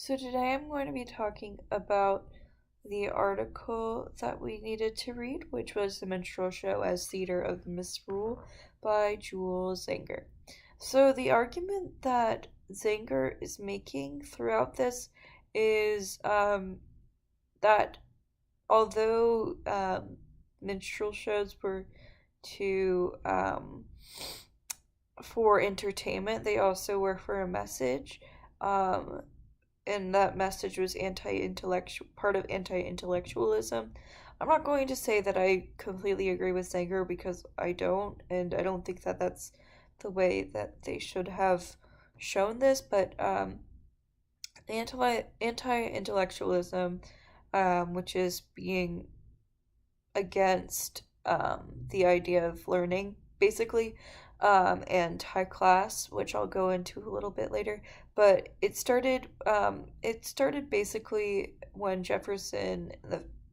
So today I'm going to be talking about the article that we needed to read, which was The Minstrel Show as Theater of Misrule by Jules Zanger. So the argument that Zanger is making throughout this is that although minstrel shows were to for entertainment, they also were for a message. Um, and that message was anti-intellectual, part of anti-intellectualism. I'm not going to say that I completely agree with Sanger because I don't, and I don't think that that's the way that they should have shown this. But anti-intellectualism, which is being against the idea of learning, basically, and high class, which I'll go into a little bit later. But it started basically when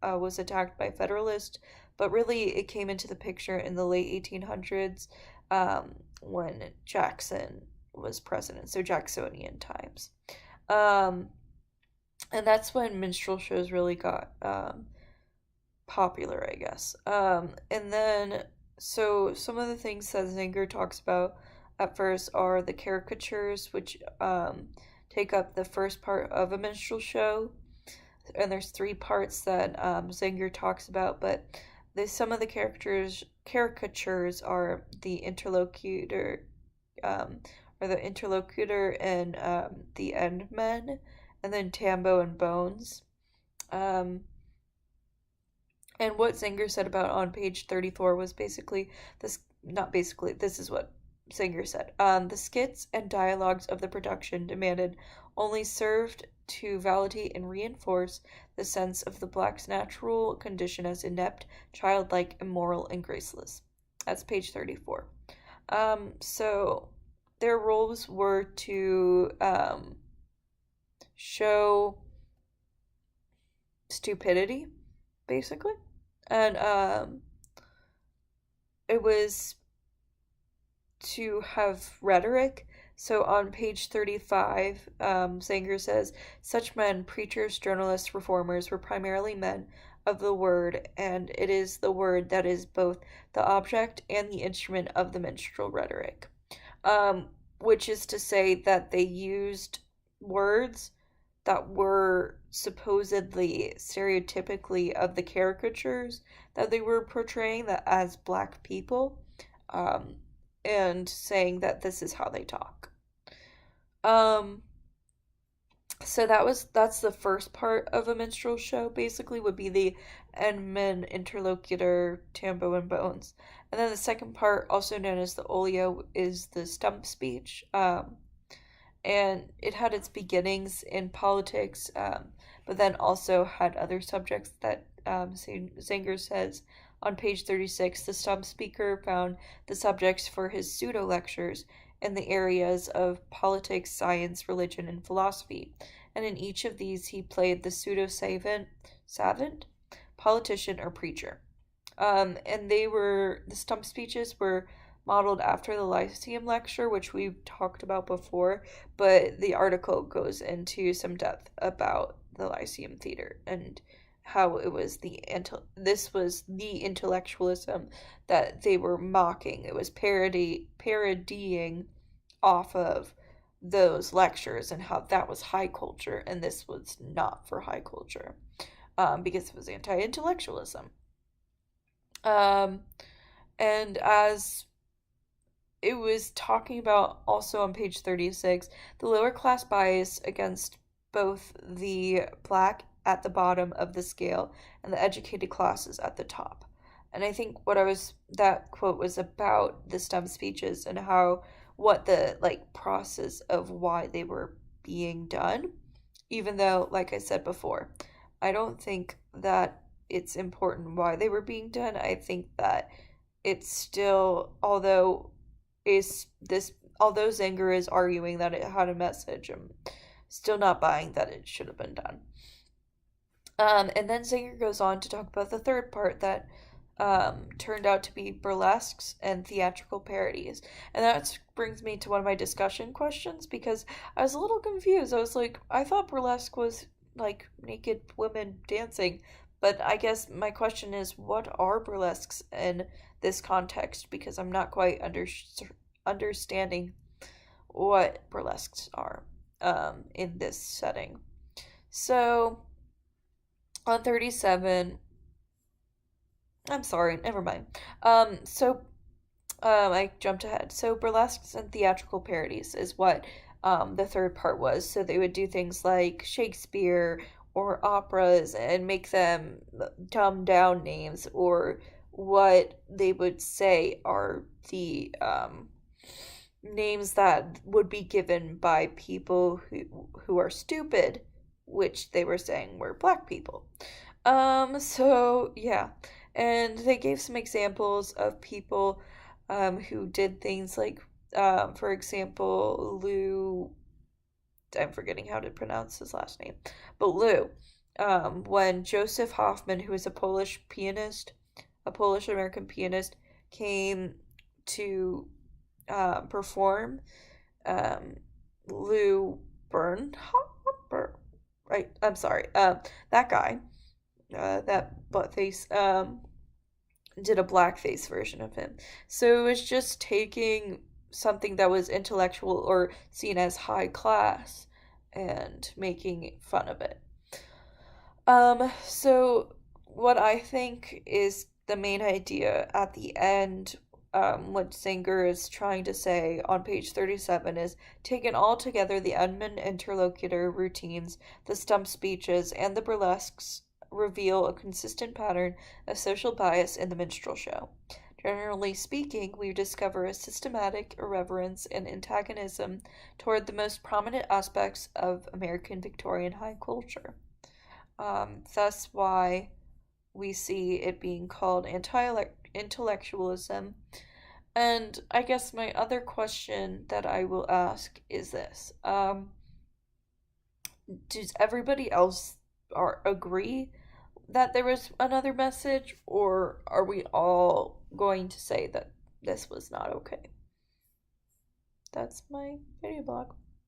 was attacked by Federalists, but really it came into the picture in the late 1800s, when Jackson was president, so Jacksonian times. Um, and that's when minstrel shows really got popular, I guess. And then, so some of the things that Zanger talks about at first are the caricatures, which take up the first part of a minstrel show. And there's three parts that Zanger talks about, but some of the caricatures are the interlocutor, um, and the end men, and then Tambo and Bones. Um, and what Zanger said about on page 34 was basically this, not basically, this is what Zanger said. The skits and dialogues of the production demanded only served to validate and reinforce the sense of the blacks' natural condition as inept, childlike, immoral, and graceless. That's page 34. So their roles were to show stupidity, basically. And it was to have rhetoric. So on page 35, Sanger says, such men, preachers, journalists, reformers, were primarily men of the word, and it is the word that is both the object and the instrument of the minstrel rhetoric. Which is to say that they used words that were supposedly stereotypically of the caricatures that they were portraying that as black people, um, and saying that this is how they talk. Um, so that's the first part of a minstrel show. Basically, would be the Endman interlocutor, Tambo and Bones, and then the second part, also known as the olio, is the stump speech. And it had its beginnings in politics, but then also had other subjects that Zanger says on page 36. The stump speaker found the subjects for his pseudo lectures in the areas of politics, science, religion, and philosophy, and in each of these he played the pseudo savant, politician, or preacher. And the stump speeches were modeled after the Lyceum lecture, which we've talked about before, but the article goes into some depth about the Lyceum theater and how it was this was the intellectualism that they were mocking. It was parodying off of those lectures and how that was high culture and this was not for high culture, because it was anti-intellectualism. Um, and as it was talking about also on page 36, the lower class bias against both the black at the bottom of the scale and the educated classes at the top. And I think that quote was about the stump speeches and what the process of why they were being done. Even though, like I said before, I don't think that it's important why they were being done. I think that it's still, although Zanger is arguing that it had a message, I'm still not buying that it should have been done. And then Zanger goes on to talk about the third part that turned out to be burlesques and theatrical parodies. And that brings me to one of my discussion questions because I was a little confused. I was like, I thought burlesque was like naked women dancing, but I guess my question is, what are burlesques in this context? Because I'm not quite understanding what burlesques are in this setting. So on 37, I'm sorry, never mind. I jumped ahead. So burlesques and theatrical parodies is what the third part was. So they would do things like Shakespeare or operas and make them dumbed down names, or what they would say are the names that would be given by people who are stupid, which they were saying were black people. So yeah, and they gave some examples of people who did things like, for example, Lou. I'm forgetting how to pronounce his last name, but Lou. When Joseph Hoffman, who is a Polish pianist, a Polish American pianist, came to perform, um, Lou Bernhopper, right? I'm sorry, that guy, that butt face, did a blackface version of him. So it was just taking something that was intellectual or seen as high class and making fun of it. So what I think is the main idea at the end, what Singer is trying to say on page 37 is, taken all together, the Edmund interlocutor routines, the stump speeches, and the burlesques reveal a consistent pattern of social bias in the minstrel show. Generally speaking, we discover a systematic irreverence and antagonism toward the most prominent aspects of American Victorian high culture. Thus, why we see it being called anti-intellectualism. And I guess my other question that I will ask is this: does everybody else agree that there was another message, or are we all going to say that this was not okay? That's my video blog.